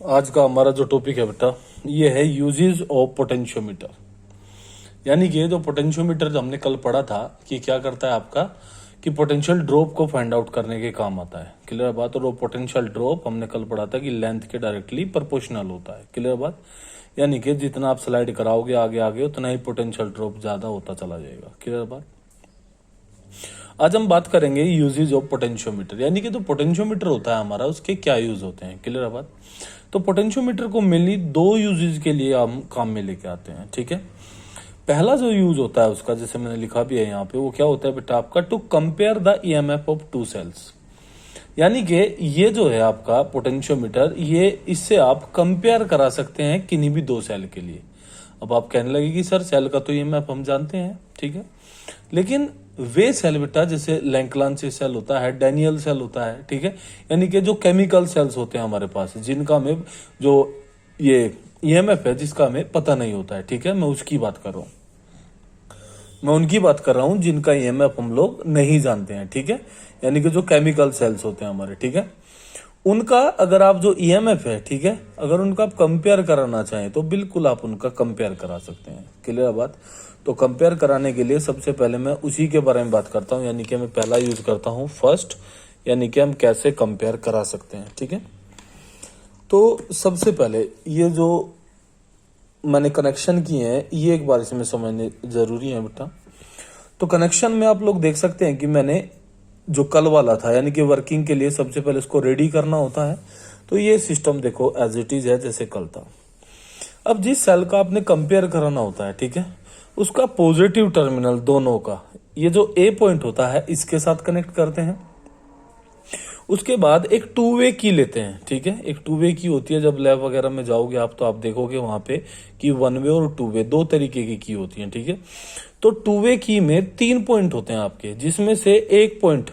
आज का हमारा जो टॉपिक है बेटा ये है यूजेस ऑफ पोटेंशियोमीटर। यानी कि जो पोटेंशियोमीटर जो हमने कल पढ़ा था कि क्या करता है आपका कि पोटेंशियल ड्रॉप को फाइंड आउट करने के काम आता है। क्लियर बात। और वो पोटेंशियल ड्रॉप हमने कल पढ़ा था कि लेंथ के डायरेक्टली प्रोपोर्शनल होता है। क्लियर बात। यानी कि जितना आप स्लाइड कराओगे आगे आगे उतना ही पोटेंशियल ड्रॉप ज्यादा होता चला जाएगा। क्लियर बात। आज हम बात करेंगे यूजेज ऑफ पोटेंशियोमीटर, यानी कि जो पोटेंशियोमीटर होता है हमारा उसके क्या यूज होते हैं। क्लियर बात। तो पोटेंशियोमीटर को मेनली दो यूजेज के लिए हम काम में लेके आते हैं। ठीक है। पहला जो यूज होता है उसका, जैसे मैंने लिखा भी है यहाँ पे, वो क्या होता है बेटा आपका to compare the EMF of two cells. यानी कि ये जो है आपका पोटेंशियोमीटर, ये इससे आप कंपेयर करा सकते हैं किन्हीं भी दो सेल के लिए। अब आप कहने लगे कि सर सेल का तो ईएमएफ हम जानते हैं, ठीक है, लेकिन वे सेल बेटा जैसे लैंकलांसी सेल होता है, डैनियल सेल होता है, ठीक है, यानी कि जो केमिकल सेल्स होते हैं हमारे पास जिनका हमें जो ये ईएमएफ है जिसका हमें पता नहीं होता है, ठीक है, मैं उसकी बात कर रहा हूं, मैं उनकी बात कर रहा हूं जिनका ईएमएफ हम लोग नहीं जानते हैं। ठीक है। यानी कि जो केमिकल सेल्स होते हैं हमारे, ठीक है, उनका अगर आप जो ईएमएफ है, ठीक है, अगर उनका आप कंपेयर कराना चाहें तो बिल्कुल आप उनका कंपेयर करा सकते हैं। क्लियर बात। तो कंपेयर कराने के लिए सबसे पहले मैं उसी के बारे में बात करता हूं, यानी कि मैं पहला यूज करता हूं फर्स्ट, यानी कि हम कैसे कंपेयर करा सकते हैं। ठीक है। तो सबसे पहले ये जो मैंने कनेक्शन किए हैं ये एक बार इसमें समझने जरूरी है बेटा। तो कनेक्शन में आप लोग देख सकते हैं कि मैंने जो कल वाला था, यानी कि वर्किंग के लिए सबसे पहले इसको रेडी करना होता है। तो ये सिस्टम देखो एज इट इज है जैसे कल था। अब जिस सेल का आपने कंपेयर कराना होता है, ठीक है, उसका पॉजिटिव टर्मिनल दोनों का, ये जो ए पॉइंट होता है इसके साथ कनेक्ट करते हैं। उसके बाद एक टू वे की लेते हैं। ठीक है। एक टू वे की होती है, जब लैब वगैरह में जाओगे आप तो आप देखोगे वहां पे कि वन वे और टू वे दो तरीके की होती है। ठीक है। तो टू वे की में 3 पॉइंट होते हैं आपके, जिसमें से एक पॉइंट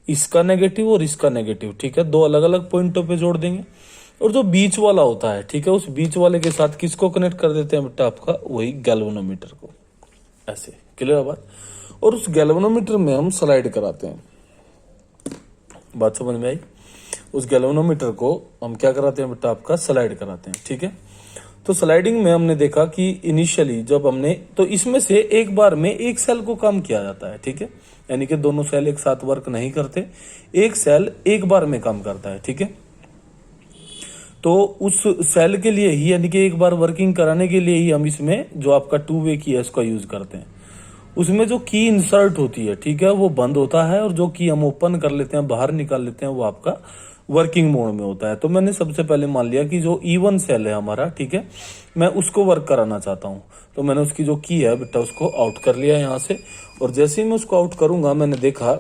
इसका नेगेटिव और इसका नेगेटिव, ठीक है, दो अलग अलग पॉइंटों पे जोड़ देंगे। और जो बीच वाला होता है, ठीक है, उस बीच वाले के साथ किसको कनेक्ट कर देते हैं बेटा आपका, वही गैल्वेनोमीटर को, ऐसे। क्लियर बात। और उस गैल्वेनोमीटर में हम स्लाइड कराते हैं। बात समझ में आई। उस गैल्वेनोमीटर को हम क्या कराते हैं बेटा आपका, स्लाइड कराते हैं। ठीक है। तो स्लाइडिंग में हमने देखा कि इनिशियली जब हमने, तो इसमें से एक बार में एक सेल को काम किया जाता है। ठीक है। यानी कि दोनों सेल एक साथ वर्क नहीं करते, एक सेल एक बार में काम करता है। ठीक है। तो उस सेल के लिए ही, यानी कि एक बार वर्किंग कराने के लिए ही हम इसमें जो आपका टू वे की है उसका यूज करते हैं। उसमें जो की इंसर्ट होती है, ठीक है, वो बंद होता है, और जो की हम ओपन कर लेते हैं, बाहर निकाल लेते हैं, वो आपका वर्किंग मोड में होता है। तो मैंने सबसे पहले मान लिया कि जो E1 सेल है हमारा, ठीक है, मैं उसको वर्क कराना चाहता हूं। तो मैंने उसकी जो की है बेटा उसको आउट कर लिया यहां से, और जैसे ही मैं उसको आउट करूंगा मैंने देखा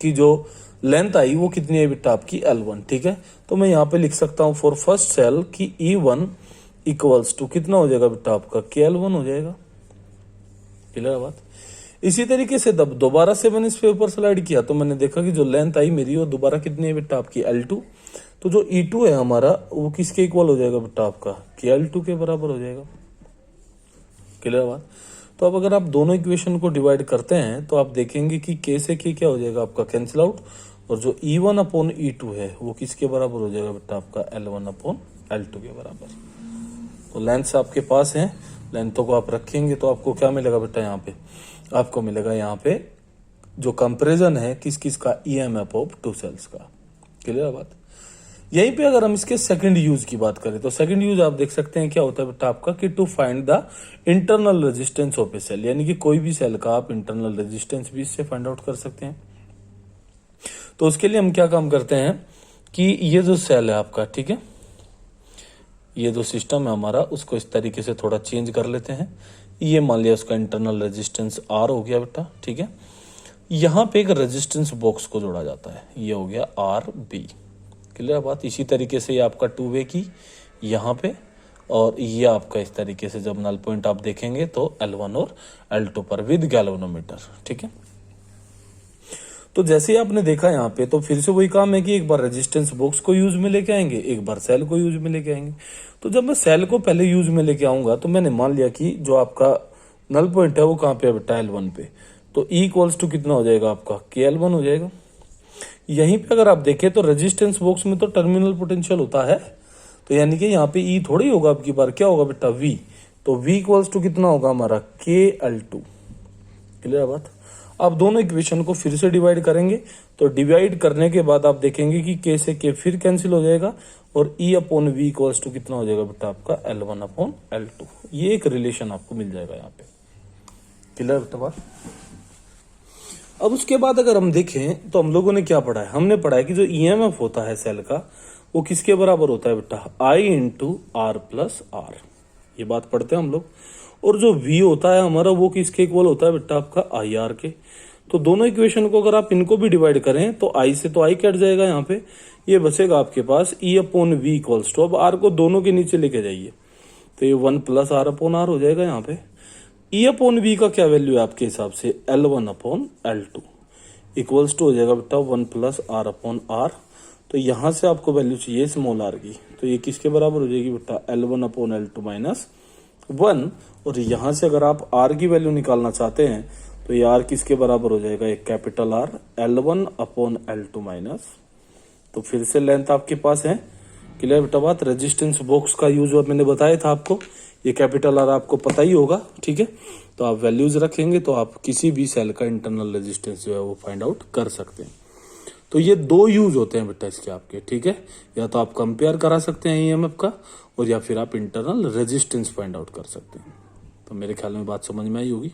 कि जो लेंथ आई वो कितनी है बेटा आपकी L1। ठीक है। तो मैं यहाँ पे लिख सकता हूँ फॉर फर्स्ट सेल की E1 इक्वल्स टू कितना हो जाएगा बेटा आपका, KL1 हो जाएगा। क्लियर बात। इसी तरीके से तब दोबारा से मैंने इस पे ऊपर स्लाइड किया तो मैंने देखा कि जो लेंथ आई मेरी वो दोबारा कितनी है बेटा आपकी, L2। तो जो E2 है हमारा वो किसके इक्वल हो जाएगा बेटा आपका, KL2 के बराबर हो जाएगा। क्लियर बात। तो अब अगर आप दोनों इक्वेशन को डिवाइड करते हैं तो आप देखेंगे कि K से K क्या हो जाएगा आपका, कैंसिल आउट, और जो E1 अपॉन E2 है वो किसके बराबर हो जाएगा बेटा आपका, L1 अपॉन L2 के बराबर। तो लेंथ आपके पास है, लेंथों को आप रखेंगे तो आपको क्या मिलेगा बेटा, यहाँ पे आपको मिलेगा यहाँ पे जो कंपैरिजन है किस किस का, ईएमएफ ऑफ टू सेल्स का। क्लियर बात। यहीं पे अगर हम इसके सेकंड यूज की बात करें तो सेकंड यूज आप देख सकते हैं क्या होता है बेटा आपका, कि to find the internal resistance of a cell, यानी कि कोई भी सेल का आप इंटरनल रेजिस्टेंस भी इससे फाइंड आउट कर सकते हैं। तो उसके लिए हम क्या काम करते हैं कि ये जो सेल है आपका, ठीक है, ये जो सिस्टम है हमारा उसको इस तरीके से थोड़ा चेंज कर लेते हैं। ये मान लिया उसका इंटरनल रेजिस्टेंस R हो गया बेटा। ठीक है। यहाँ पे एक रेजिस्टेंस बॉक्स को जोड़ा जाता है, ये हो गया RB। क्लियर बात। इसी तरीके से ये आपका टू वे की यहाँ पे, और ये आपका इस तरीके से जब नल पॉइंट आप देखेंगे तो L1 और L2 पर विद गैल्वेनोमीटर। ठीक है। तो जैसे ही आपने देखा यहाँ पे, तो फिर से वही काम है कि एक बार रेजिस्टेंस बॉक्स को यूज में लेके आएंगे, एक बार सेल को यूज में लेके आएंगे। तो जब मैं सेल को पहले यूज में लेके आऊंगा तो मैंने मान लिया कि जो आपका नल पॉइंट है वो कहाँ पे है बेटा, L1 पे। तो E इक्वल्स टू कितना हो जाएगा आपका, KL1 हो जाएगा। यहीं पे अगर आप देखें तो रेजिस्टेंस बॉक्स में तो टर्मिनल पोटेंशियल होता है, तो यानी कि यहाँ पे ई थोड़ी होगा, आपकी बार क्या होगा बेटा वी, तो वी इक्वल्स टू कितना होगा हमारा KL2। क्लियर बात। अब दोनों इक्वेशन को फिर से डिवाइड करेंगे, तो डिवाइड करने के बाद आप देखेंगे कि K से K फिर कैंसिल हो जाएगा और E upon V equals to कितना हो जाएगा बेटा आपका L1 अपॉन L2। ये एक रिलेशन आपको मिल जाएगा यहाँ पे। क्लियर बेटा बात। अब उसके बाद अगर हम देखें तो हम लोगों ने क्या पढ़ा है, हमने पढ़ा है कि जो EMF होता है सेल का वो किसके बराबर होता है बेटा I into R plus R. ये बात पढ़ते हैं हम लोग। और जो V होता है हमारा वो किसके इक्वल होता है बेटा आपका IR के। तो दोनों इक्वेशन को अगर आप इनको भी डिवाइड करें तो I से तो I कट जाएगा, यहाँ पे ये बचेगा आपके पास E upon V equals to, अब R को दोनों के नीचे लेके जाइए तो ये 1 प्लस आर अपॉन आर हो जाएगा। यहाँ पे E अपॉन वी का क्या वैल्यू है आपके हिसाब से L1 upon L2 equals to हो जाएगा बेटा 1 प्लस आर अपॉन आर। तो यहां से आपको वैल्यू चाहिए स्मॉल आर की, तो ये किसके बराबर हो जाएगी बेटा L1 अपॉन L2 माइनस 1। और यहां से अगर आप आर की वैल्यू निकालना चाहते हैं तो ये आर किसके बराबर हो जाएगा, एक capital R L1 upon L2 minus, तो फिर से लेंथ आपके पास है। क्लियर बेटा बात। रेजिस्टेंस बॉक्स का यूज मैंने बताया था आपको, ये कैपिटल आर आपको पता ही होगा, ठीक है। तो आप वैल्यूज रखेंगे तो आप किसी भी सेल का इंटरनल रेजिस्टेंस जो है वो फाइंड आउट कर सकते हैं। तो ये दो यूज होते हैं बेटा इसके आपके, ठीक है। या तो आप कंपेयर करा सकते हैं ईएमएफ का, और या फिर आप इंटरनल रेजिस्टेंस फाइंड आउट कर सकते हैं। तो मेरे ख्याल में बात समझ में आई होगी।